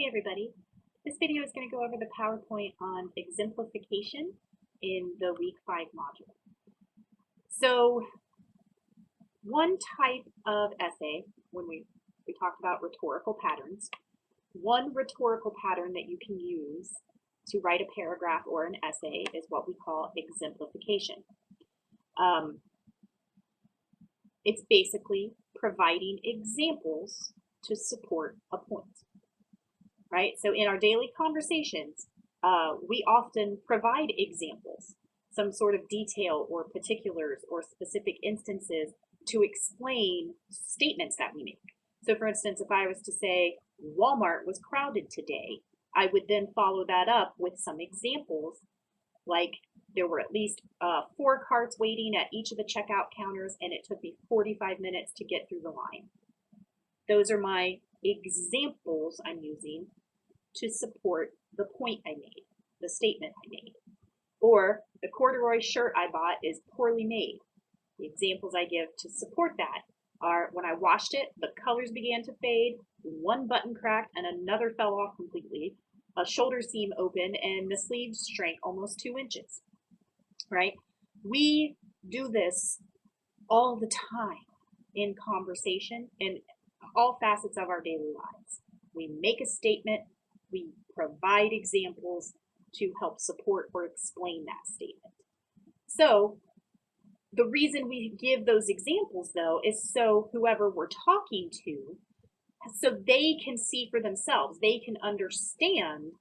Hey everybody, this video is going to go over the PowerPoint on exemplification in the week 5 module. So one type of essay, when we talked about rhetorical patterns, one rhetorical pattern that you can use to write a paragraph or an essay is what we call exemplification. It's basically providing examples to support a point. Right? So in our daily conversations, we often provide examples, some sort of detail or particulars or specific instances to explain statements that we make. So for instance, if I was to say Walmart was crowded today, I would then follow that up with some examples, like there were at least 4 carts waiting at each of the checkout counters and it took me 45 minutes to get through the line. Those are my examples I'm using to support the point I made, the statement I made. Or the corduroy shirt I bought is poorly made. The examples I give to support that are when I washed it, the colors began to fade, one button cracked and another fell off completely, a shoulder seam opened, and the sleeves shrank almost 2 inches, right? We do this all the time in conversation in all facets of our daily lives. We make a statement, we provide examples to help support or explain that statement. So the reason we give those examples, though, is so whoever we're talking to, so they can see for themselves, they can understand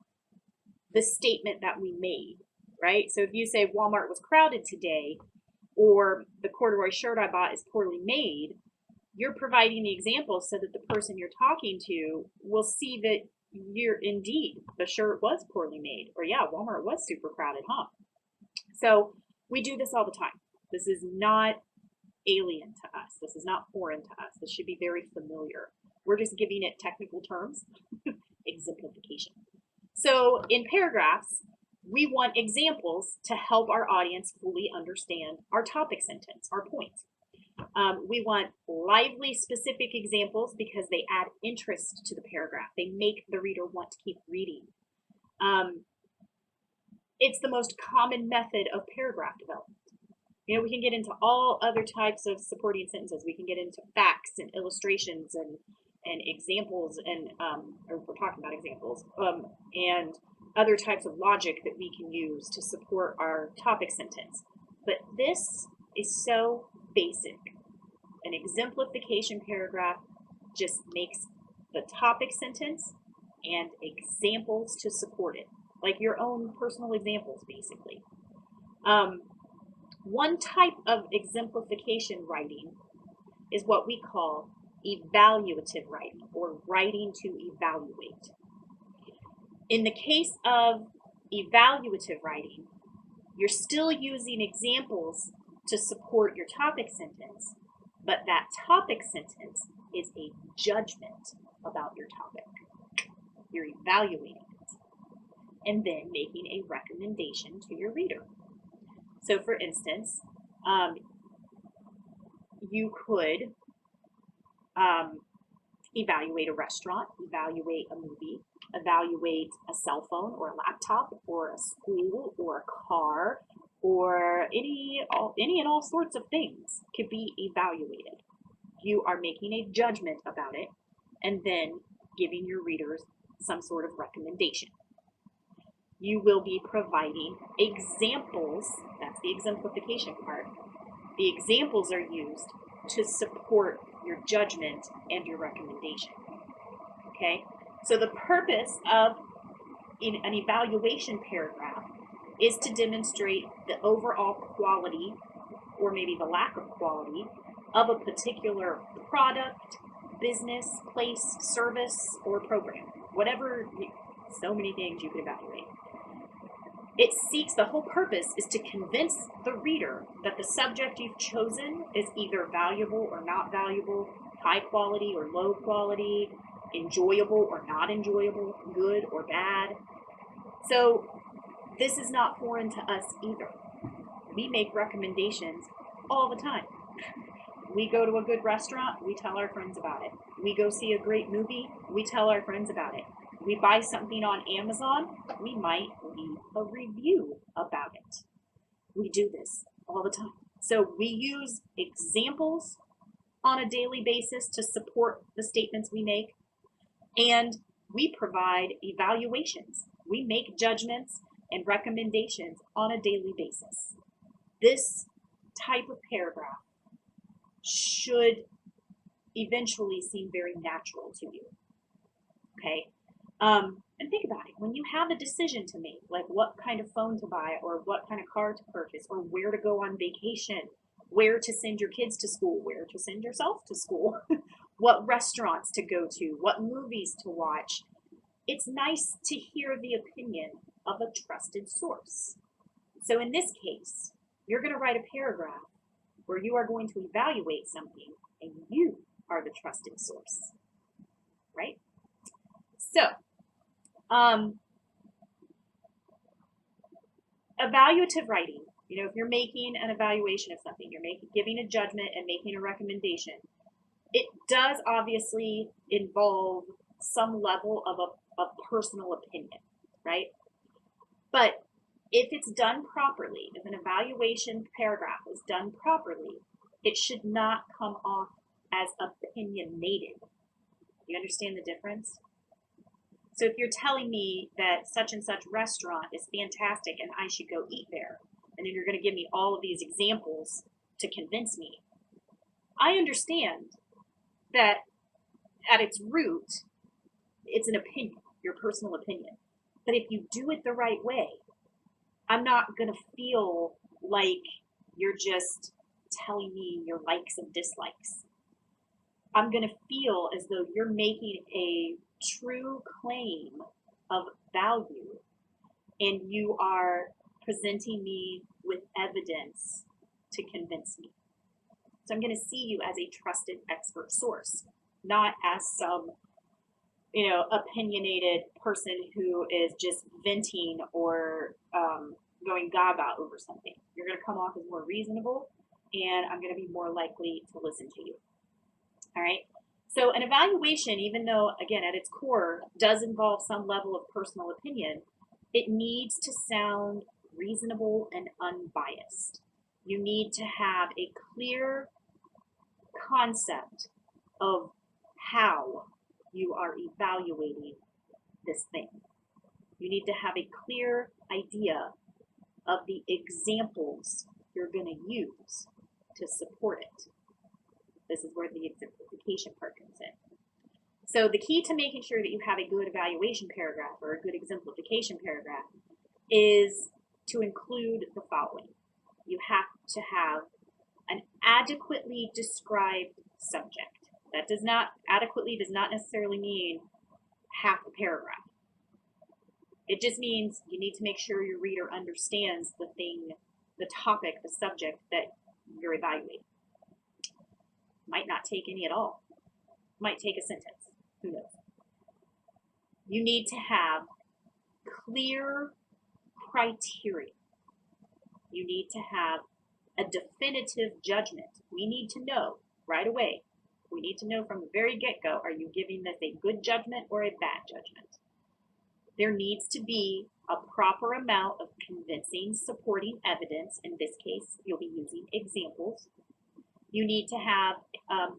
the statement that we made, right? So if you say Walmart was crowded today, or the corduroy shirt I bought is poorly made, you're providing the examples so that the person you're talking to will see that the shirt was poorly made, or yeah, Walmart was super crowded, huh? So we do this all the time. This is not alien to us. This is not foreign to us. This should be very familiar. We're just giving it technical terms, exemplification. So in paragraphs, we want examples to help our audience fully understand our topic sentence, our point. We want lively, specific examples because they add interest to the paragraph. They make the reader want to keep reading. It's the most common method of paragraph development. You know, we can get into all other types of supporting sentences. We can get into facts and illustrations and examples, and or we're talking about examples, and other types of logic that we can use to support our topic sentence. But this is so basic. An exemplification paragraph just makes the topic sentence and examples to support it, like your own personal examples, basically. One type of exemplification writing is what we call evaluative writing, or writing to evaluate. In the case of evaluative writing, you're still using examples to support your topic sentence, but that topic sentence is a judgment about your topic. You're evaluating it and then making a recommendation to your reader. So for instance, you could evaluate a restaurant, evaluate a movie, evaluate a cell phone or a laptop or a school or a car, or any and all sorts of things could be evaluated. You are making a judgment about it and then giving your readers some sort of recommendation. You will be providing examples. That's the exemplification part. The examples are used to support your judgment and your recommendation. Okay? So the purpose of an evaluation paragraph is to demonstrate the overall quality, or maybe the lack of quality, of a particular product, business, place, service, or program. Whatever, so many things you could evaluate. The whole purpose is to convince the reader that the subject you've chosen is either valuable or not valuable, high quality or low quality, enjoyable or not enjoyable, good or bad. So this is not foreign to us either. We make recommendations all the time. We go to a good restaurant, we tell our friends about it. We go see a great movie, we tell our friends about it. We buy something on Amazon, we might leave a review about it. We do this all the time. So we use examples on a daily basis to support the statements we make, and we provide evaluations. We make judgments and recommendations on a daily basis. This type of paragraph should eventually seem very natural to you. Okay? And think about it. When you have a decision to make, like what kind of phone to buy, or what kind of car to purchase, or where to go on vacation, where to send your kids to school, where to send yourself to school, what restaurants to go to, what movies to watch, it's nice to hear the opinion of a trusted source. So in this case, you're going to write a paragraph where you are going to evaluate something, and you are the trusted source, right? So, evaluative writing, if you're making an evaluation of something, you're giving a judgment and making a recommendation, it does obviously involve some level of a personal opinion, right? But if it's done properly, if an evaluation paragraph is done properly, it should not come off as opinionated. You understand the difference? So if you're telling me that such and such restaurant is fantastic and I should go eat there, and then you're going to give me all of these examples to convince me, I understand that at its root, it's an opinion, your personal opinion. But if you do it the right way, I'm not going to feel like you're just telling me your likes and dislikes. I'm going to feel as though you're making a true claim of value, and you are presenting me with evidence to convince me. So I'm going to see you as a trusted expert source, not as some opinionated person who is just venting or going gaga over something. You're going to come off as more reasonable, and I'm going to be more likely to listen to you. All right? So an evaluation, even though, again, at its core, does involve some level of personal opinion, it needs to sound reasonable and unbiased. You need to have a clear concept of how you are evaluating this thing. You need to have a clear idea of the examples you're going to use to support it. This is where the exemplification part comes in. So the key to making sure that you have a good evaluation paragraph or a good exemplification paragraph is to include the following. You have to have an adequately described subject. That adequately does not necessarily mean half the paragraph. It just means you need to make sure your reader understands the thing, the topic, the subject that you're evaluating. Might not take any at all. Might take a sentence. Who knows? You need to have clear criteria. You need to have a definitive judgment. We need to know right away. We need to know from the very get-go, are you giving this a good judgment or a bad judgment? There needs to be a proper amount of convincing, supporting evidence. In this case, you'll be using examples. You need to have,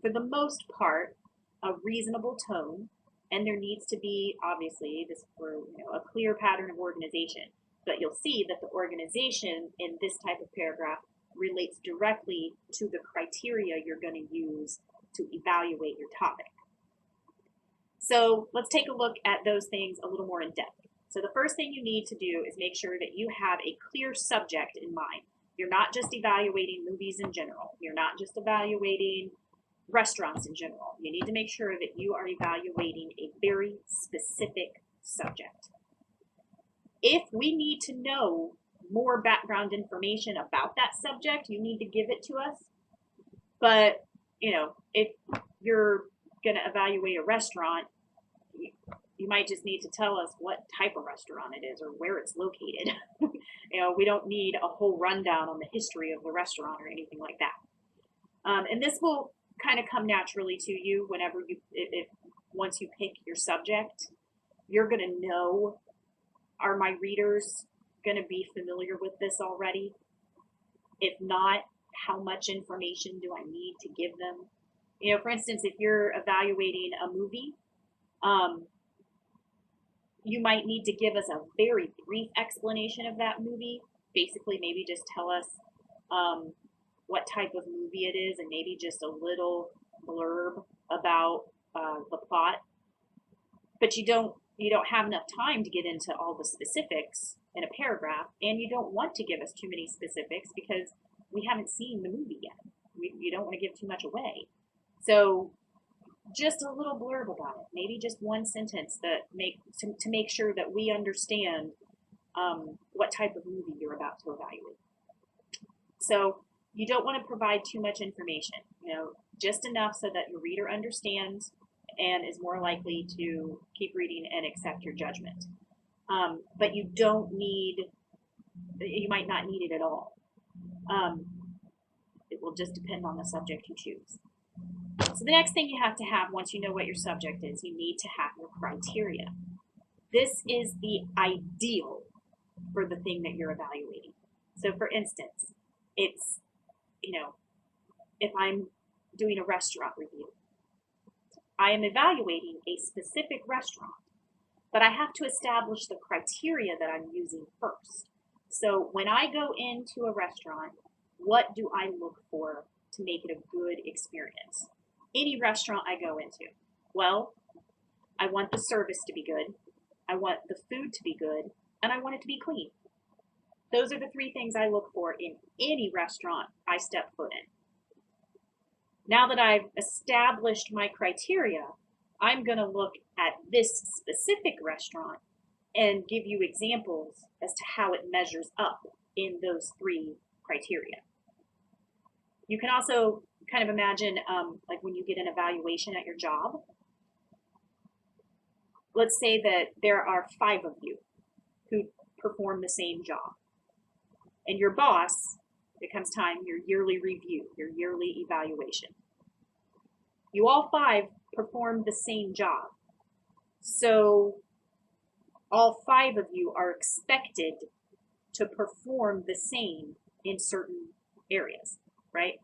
for the most part, a reasonable tone, and there needs to be, obviously, this for a clear pattern of organization. But you'll see that the organization in this type of paragraph relates directly to the criteria you're going to use to evaluate your topic. So let's take a look at those things a little more in depth. So the first thing you need to do is make sure that you have a clear subject in mind. You're not just evaluating movies in general. You're not just evaluating restaurants in general. You need to make sure that you are evaluating a very specific subject. If we need to know more background information about that subject, you need to give it to us. But, if you're going to evaluate a restaurant, you might just need to tell us what type of restaurant it is or where it's located. We don't need a whole rundown on the history of the restaurant or anything like that. And this will kind of come naturally to you whenever once you pick your subject. you're going to know, are my readers going to be familiar with this already? If not, how much information do I need to give them? You know, for instance, if you're evaluating a movie, you might need to give us a very brief explanation of that movie. Basically, maybe just tell us what type of movie it is, and maybe just a little blurb about the plot. But you don't have enough time to get into all the specifics in a paragraph, and you don't want to give us too many specifics because we haven't seen the movie yet. You don't want to give too much away. So just a little blurb about it, maybe just one sentence that to make sure that we understand what type of movie you're about to evaluate. So you don't want to provide too much information, you know, just enough so that your reader understands and is more likely to keep reading and accept your judgment. But you might not need it at all. It will just depend on the subject you choose. So the next thing you have to have once you know what your subject is, you need to have your criteria. This is the ideal for the thing that you're evaluating. So for instance, it's, you know, if I'm doing a restaurant review, I am evaluating a specific restaurant, but I have to establish the criteria that I'm using first. So when I go into a restaurant, what do I look for to make it a good experience? Any restaurant I go into, well, I want the service to be good, I want the food to be good, and I want it to be clean. Those are the three things I look for in any restaurant I step foot in. Now that I've established my criteria, I'm going to look at this specific restaurant and give you examples as to how it measures up in those three criteria. You can also kind of imagine like when you get an evaluation at your job. Let's say that there are 5 of you who perform the same job. And your boss, it comes time, your yearly review, your yearly evaluation. You all 5 perform the same job. So all 5 of you are expected to perform the same in certain areas, right?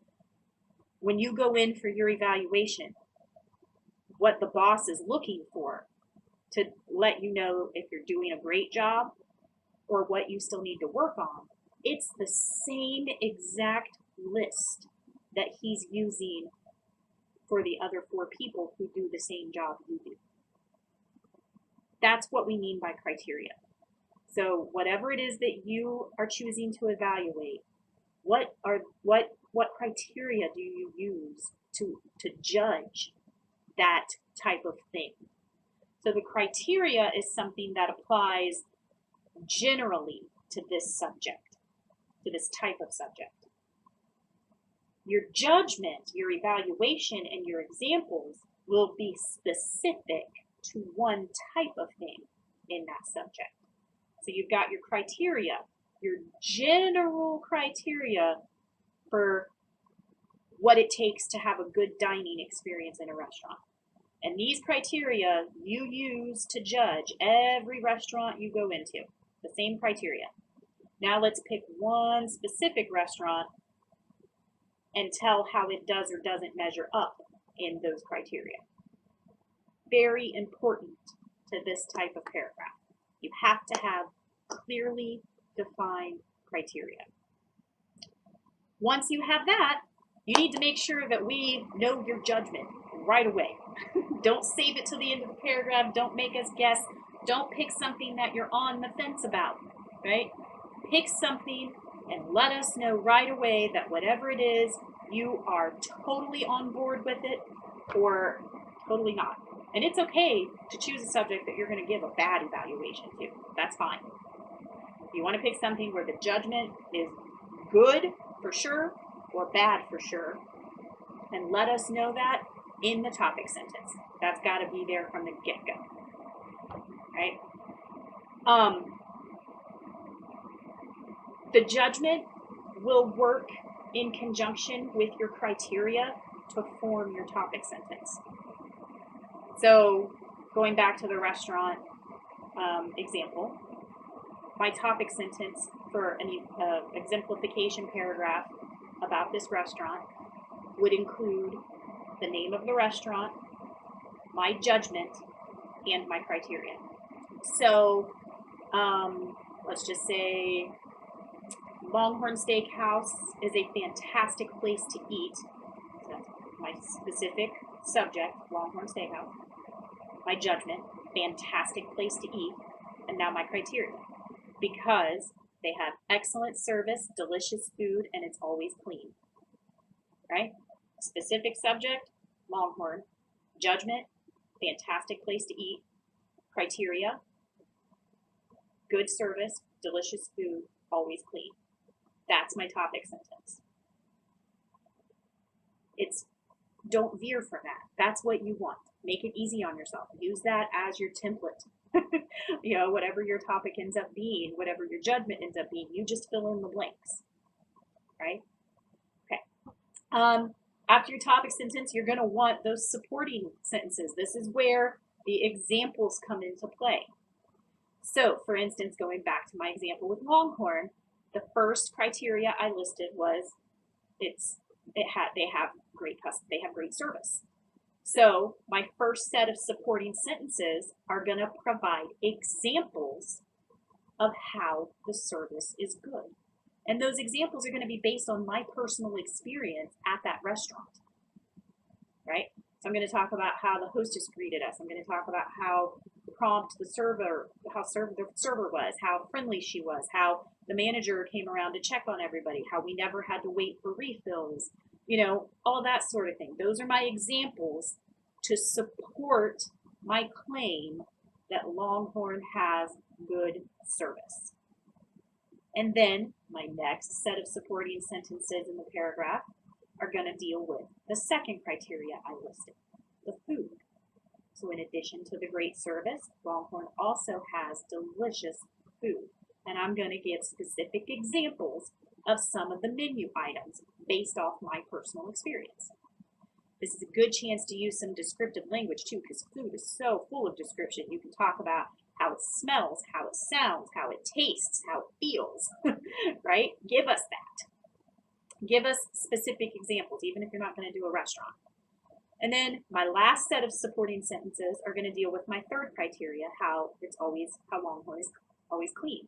When you go in for your evaluation, what the boss is looking for to let you know if you're doing a great job or what you still need to work on, it's the same exact list that he's using for the other 4 people who do the same job you do. That's what we mean by criteria. So whatever it is that you are choosing to evaluate, what criteria do you use to judge that type of thing? So the criteria is something that applies generally to this subject, to this type of subject. Your judgment, your evaluation, and your examples will be specific to one type of thing in that subject. So you've got your criteria, your general criteria for what it takes to have a good dining experience in a restaurant. And these criteria you use to judge every restaurant you go into, the same criteria. Now let's pick one specific restaurant and tell how it does or doesn't measure up in those criteria. Very important to this type of paragraph. You have to have clearly defined criteria. Once you have that, you need to make sure that we know your judgment right away. Don't save it till the end of the paragraph. Don't make us guess. Don't pick something that you're on the fence about, right? Pick something and let us know right away that whatever it is, you are totally on board with it or totally not. And it's okay to choose a subject that you're going to give a bad evaluation to. That's fine. You want to pick something where the judgment is good for sure or bad for sure, and let us know that in the topic sentence. That's got to be there from the get-go, right? The judgment will work in conjunction with your criteria to form your topic sentence. So going back to the restaurant, example, my topic sentence for an exemplification paragraph about this restaurant would include the name of the restaurant, my judgment, and my criteria. So let's just say Longhorn Steakhouse is a fantastic place to eat. So that's my specific subject, Longhorn Steakhouse. My judgment, fantastic place to eat. And now my criteria. Because they have excellent service, delicious food, and it's always clean. Right? Specific subject, Longhorn. Judgment, fantastic place to eat. Criteria, good service, delicious food, always clean. That's my topic sentence. Don't veer from that. That's what you want. Make it easy on yourself. Use that as your template. Whatever your topic ends up being, whatever your judgment ends up being, you just fill in the blanks, right? Okay. After your topic sentence, you're going to want those supporting sentences. This is where the examples come into play. So, for instance, going back to my example with Longhorn, the first criteria I listed was they have great service. So my first set of supporting sentences are going to provide examples of how the service is good. And those examples are going to be based on my personal experience at that restaurant, right? So I'm going to talk about how the hostess greeted us. I'm going to talk about how prompt the server was, how friendly she was, how the manager came around to check on everybody, how we never had to wait for refills, all that sort of thing. Those are my examples to support my claim that Longhorn has good service. And then my next set of supporting sentences in the paragraph are going to deal with the second criteria I listed, the food. So in addition to the great service, Longhorn also has delicious food. And I'm going to give specific examples of some of the menu items based off my personal experience. This is a good chance to use some descriptive language too, because food is so full of description. You can talk about how it smells, how it sounds, how it tastes, how it feels, right? Give us that. Give us specific examples, even if you're not going to do a restaurant. And then my last set of supporting sentences are going to deal with my third criteria, how Longhorn is always clean.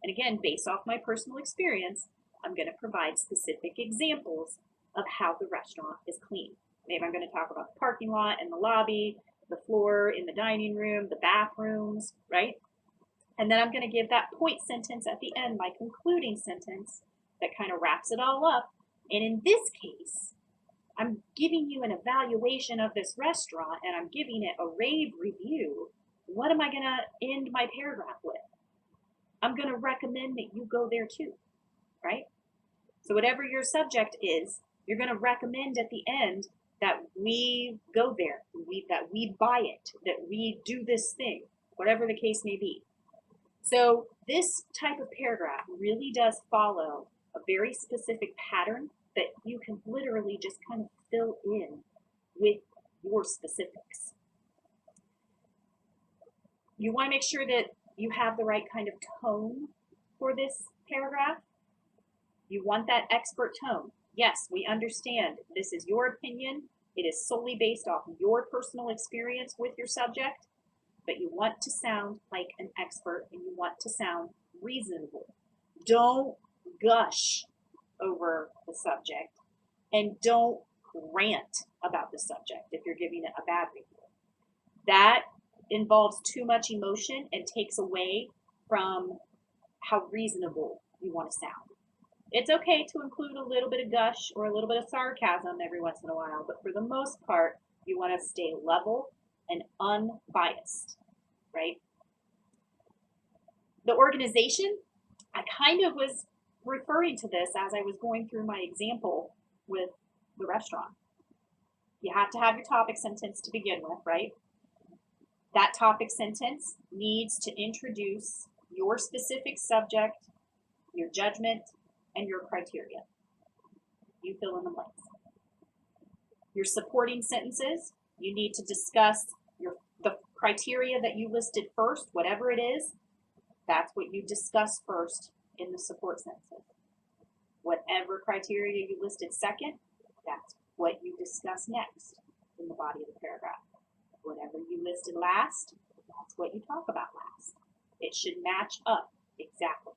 And again, based off my personal experience, I'm going to provide specific examples of how the restaurant is clean. Maybe I'm going to talk about the parking lot and the lobby, the floor in the dining room, the bathrooms, right? And then I'm going to give that point sentence at the end, my concluding sentence that kind of wraps it all up. And in this case, I'm giving you an evaluation of this restaurant and I'm giving it a rave review. What am I going to end my paragraph with? I'm going to recommend that you go there too, right? So whatever your subject is, you're going to recommend at the end that we go there, that we buy it, that we do this thing, whatever the case may be. So this type of paragraph really does follow a very specific pattern that you can literally just kind of fill in with your specifics. You want to make sure that you have the right kind of tone for this paragraph. You want that expert tone. Yes, we understand this is your opinion. It is solely based off your personal experience with your subject, but you want to sound like an expert and you want to sound reasonable. Don't gush over the subject and don't rant about the subject if you're giving it a bad review. That involves too much emotion and takes away from how reasonable you want to sound. It's okay to include a little bit of gush or a little bit of sarcasm every once in a while, but for the most part, you want to stay level and unbiased, right? The organization, I kind of was referring to this as I was going through my example with the restaurant. You have to have your topic sentence to begin with, right? That topic sentence needs to introduce your specific subject, your judgment, and your criteria. You fill in the blanks. Your supporting sentences, you need to discuss the criteria that you listed first, whatever it is, that's what you discuss first in the support sentence. Whatever criteria you listed second, that's what you discuss next in the body of the paragraph. Whatever you listed last, that's what you talk about last. It should match up exactly.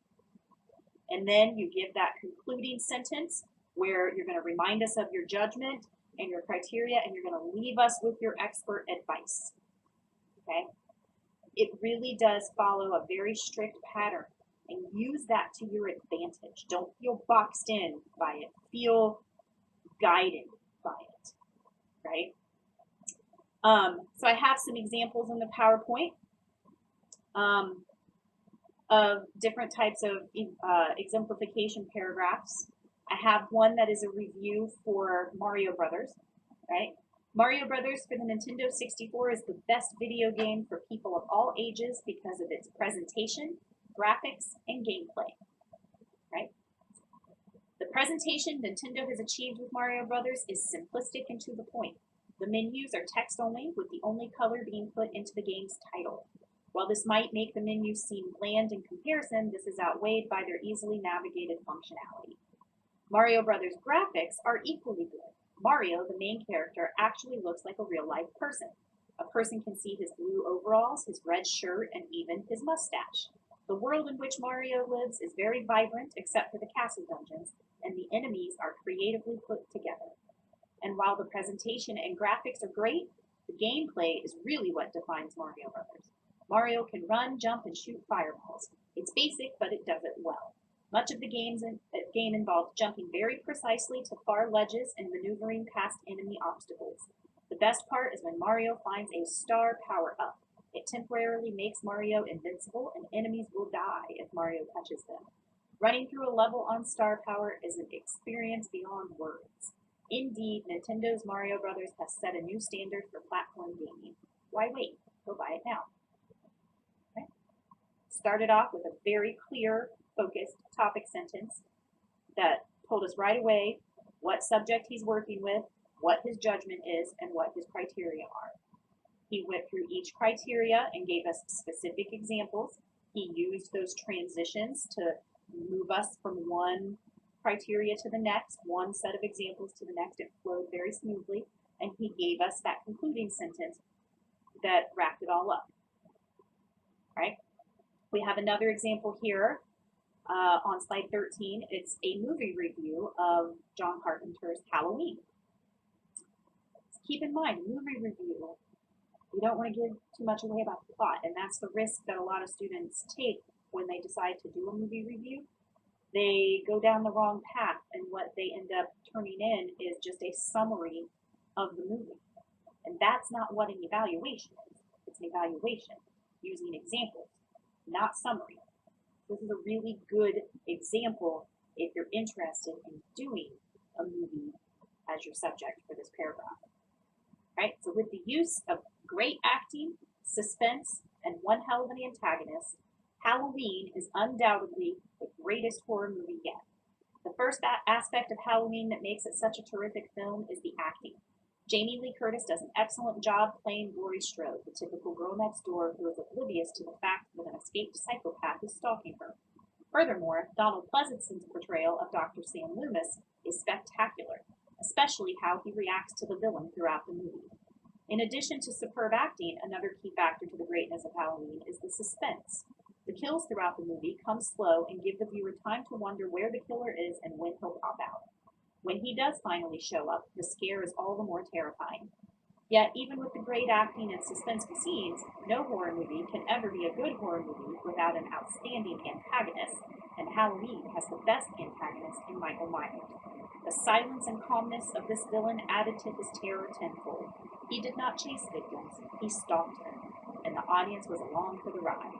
And then you give that concluding sentence where you're going to remind us of your judgment and your criteria, and you're going to leave us with your expert advice. Okay? It really does follow a very strict pattern, and use that to your advantage. Don't feel boxed in by it. Feel guided by it, right? So I have some examples in the PowerPoint of different types of exemplification paragraphs. I have one that is a review for Mario Brothers, right? Mario Brothers for the Nintendo 64 is the best video game for people of all ages because of its presentation, graphics, and gameplay, right? The presentation Nintendo has achieved with Mario Brothers is simplistic and to the point. The menus are text only, with the only color being put into the game's title. While this might make the menus seem bland in comparison, this is outweighed by their easily navigated functionality. Mario Brothers graphics are equally good. Mario, the main character, actually looks like a real-life person. A person can see his blue overalls, his red shirt, and even his mustache. The world in which Mario lives is very vibrant except for the castle dungeons, and the enemies are creatively put together. And while the presentation and graphics are great, the gameplay is really what defines Mario Brothers. Mario can run, jump, and shoot fireballs. It's basic, but it does it well. Much of the game involves jumping very precisely to far ledges and maneuvering past enemy obstacles. The best part is when Mario finds a star power-up. It temporarily makes Mario invincible, and enemies will die if Mario touches them. Running through a level on star power is an experience beyond words. Indeed, Nintendo's Mario Brothers has set a new standard for platform gaming. Why wait? Go buy it now. Okay. Started off with a very clear, focused topic sentence that told us right away what subject he's working with, what his judgment is, and what his criteria are. He went through each criteria and gave us specific examples. He used those transitions to move us from one criteria to the next, one set of examples to the next. It flowed very smoothly, and he gave us that concluding sentence that wrapped it all up. Right? We have another example here on slide 13. It's a movie review of John Carpenter's Halloween. Keep in mind, movie review, you don't want to give too much away about the plot, and that's the risk that a lot of students take when they decide to do a movie review. They go down the wrong path, and what they end up turning in is just a summary of the movie. And that's not what an evaluation is. It's an evaluation using examples, not summary. This is a really good example if you're interested in doing a movie as your subject for this paragraph. Right? So with the use of great acting, suspense, and one hell of an antagonist, Halloween is undoubtedly the greatest horror movie yet. The first aspect of Halloween that makes it such a terrific film is the acting. Jamie Lee Curtis does an excellent job playing Laurie Strode, the typical girl next door who is oblivious to the fact that an escaped psychopath is stalking her. Furthermore, Donald Pleasance's portrayal of Dr. Sam Loomis is spectacular, especially how he reacts to the villain throughout the movie. In addition to superb acting, another key factor to the greatness of Halloween is the suspense. The kills throughout the movie come slow and give the viewer time to wonder where the killer is and when he'll pop out. When he does finally show up, the scare is all the more terrifying. Yet, even with the great acting and suspenseful scenes, no horror movie can ever be a good horror movie without an outstanding antagonist, and Halloween has the best antagonist in Michael Myers. The silence and calmness of this villain added to his terror tenfold. He did not chase victims, he stalked them, and the audience was along for the ride.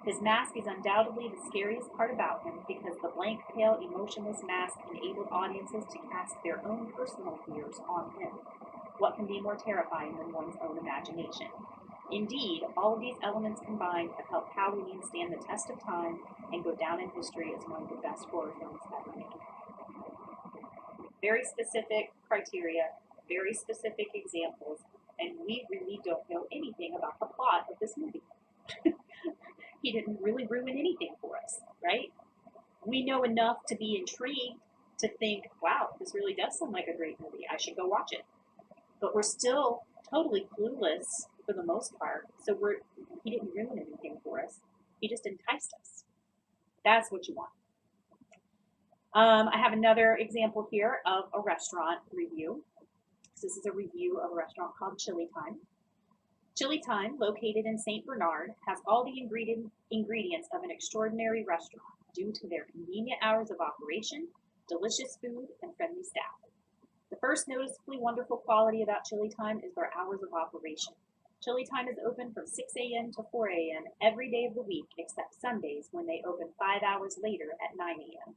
His mask is undoubtedly the scariest part about him because the blank, pale, emotionless mask enabled audiences to cast their own personal fears on him. What can be more terrifying than one's own imagination? Indeed, all of these elements combined have helped Halloween stand the test of time and go down in history as one of the best horror films ever made. Very specific criteria, very specific examples, and we really don't know anything about the plot of this movie. He didn't really ruin anything for us, right? We know enough to be intrigued to think, wow, this really does sound like a great movie. I should go watch it. But we're still totally clueless for the most part. So he didn't ruin anything for us. He just enticed us. That's what you want. I have another example here of a restaurant review. So this is a review of a restaurant called Chili Time. Chili Time, located in St. Bernard, has all the ingredients of an extraordinary restaurant due to their convenient hours of operation, delicious food, and friendly staff. The first noticeably wonderful quality about Chili Time is their hours of operation. Chili Time is open from 6 a.m. to 4 a.m. every day of the week except Sundays, when they open 5 hours later at 9 a.m.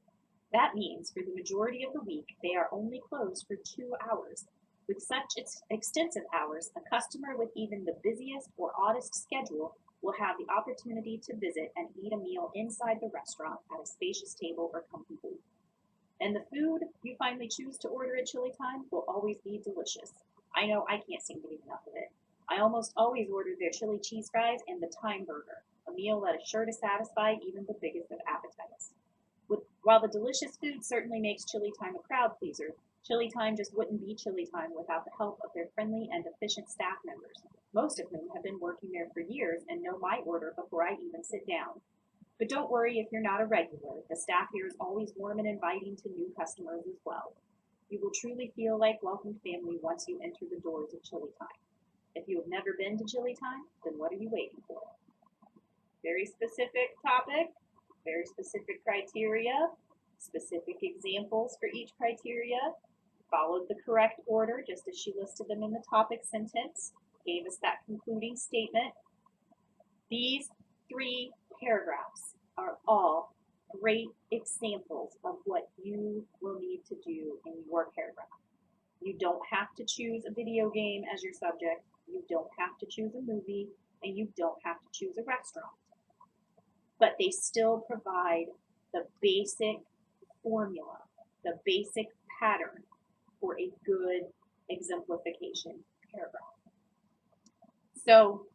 That means for the majority of the week they are only closed for 2 hours. With such extensive hours, a customer with even the busiest or oddest schedule will have the opportunity to visit and eat a meal inside the restaurant at a spacious table or comfy booth. And the food you finally choose to order at Chili Time will always be delicious. I know I can't seem to get enough of it. I almost always order their chili cheese fries and the Time Burger, a meal that is sure to satisfy even the biggest of appetites. While the delicious food certainly makes Chili Time a crowd pleaser, Chili Time just wouldn't be Chili Time without the help of their friendly and efficient staff members, most of whom have been working there for years and know my order before I even sit down. But don't worry if you're not a regular. The staff here is always warm and inviting to new customers as well. You will truly feel like welcomed family once you enter the doors of Chili Time. If you have never been to Chili Time, then what are you waiting for? Very specific topic, very specific criteria, specific examples for each criteria, followed the correct order just as she listed them in the topic sentence, gave us that concluding statement. These 3 paragraphs are all great examples of what you will need to do in your paragraph. You don't have to choose a video game as your subject, you don't have to choose a movie, and you don't have to choose a restaurant. But they still provide the basic formula, the basic pattern for a good exemplification paragraph. So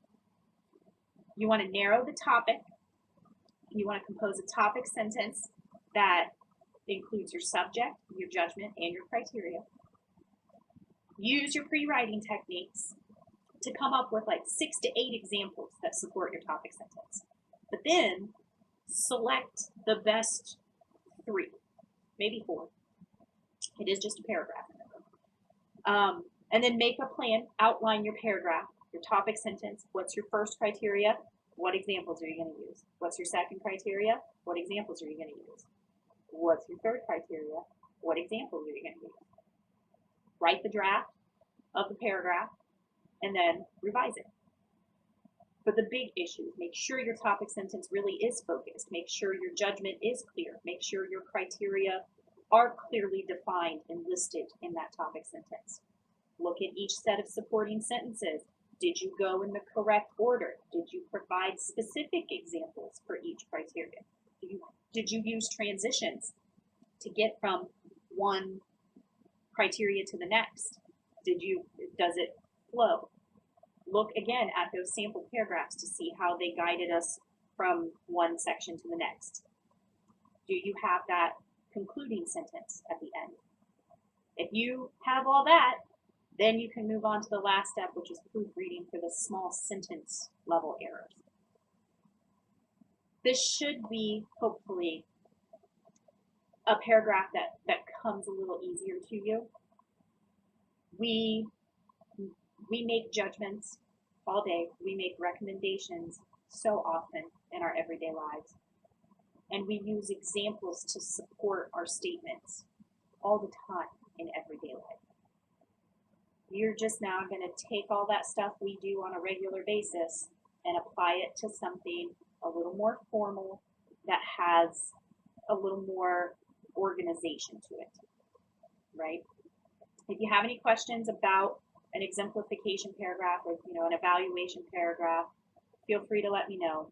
you want to narrow the topic. You want to compose a topic sentence that includes your subject, your judgment, and your criteria. Use your pre-writing techniques to come up with like 6 to 8 examples that support your topic sentence. But then select the best 3, maybe 4. It is just a paragraph. And then make a plan, outline your paragraph, your topic sentence. What's your first criteria? What examples are you going to use? What's your second criteria? What examples are you going to use? What's your third criteria? What examples are you going to use? Write the draft of the paragraph and then revise it. But the big issues, make sure your topic sentence really is focused. Make sure your judgment is clear. Make sure your criteria are clearly defined and listed in that topic sentence. Look at each set of supporting sentences. Did you go in the correct order? Did you provide specific examples for each criteria? Did you use transitions to get from one criteria to the next? Does it flow? Look again at those sample paragraphs to see how they guided us from one section to the next. Do you have that concluding sentence at the end? If you have all that, then you can move on to the last step, which is proofreading for the small sentence level errors. This should be, hopefully, a paragraph that comes a little easier to you. We make judgments all day. We make recommendations so often in our everyday lives. And we use examples to support our statements all the time in everyday life. You're just now going to take all that stuff we do on a regular basis and apply it to something a little more formal that has a little more organization to it, right? If you have any questions about an exemplification paragraph or an evaluation paragraph, feel free to let me know.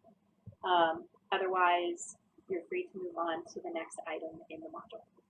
Otherwise, you're free to move on to the next item in the module.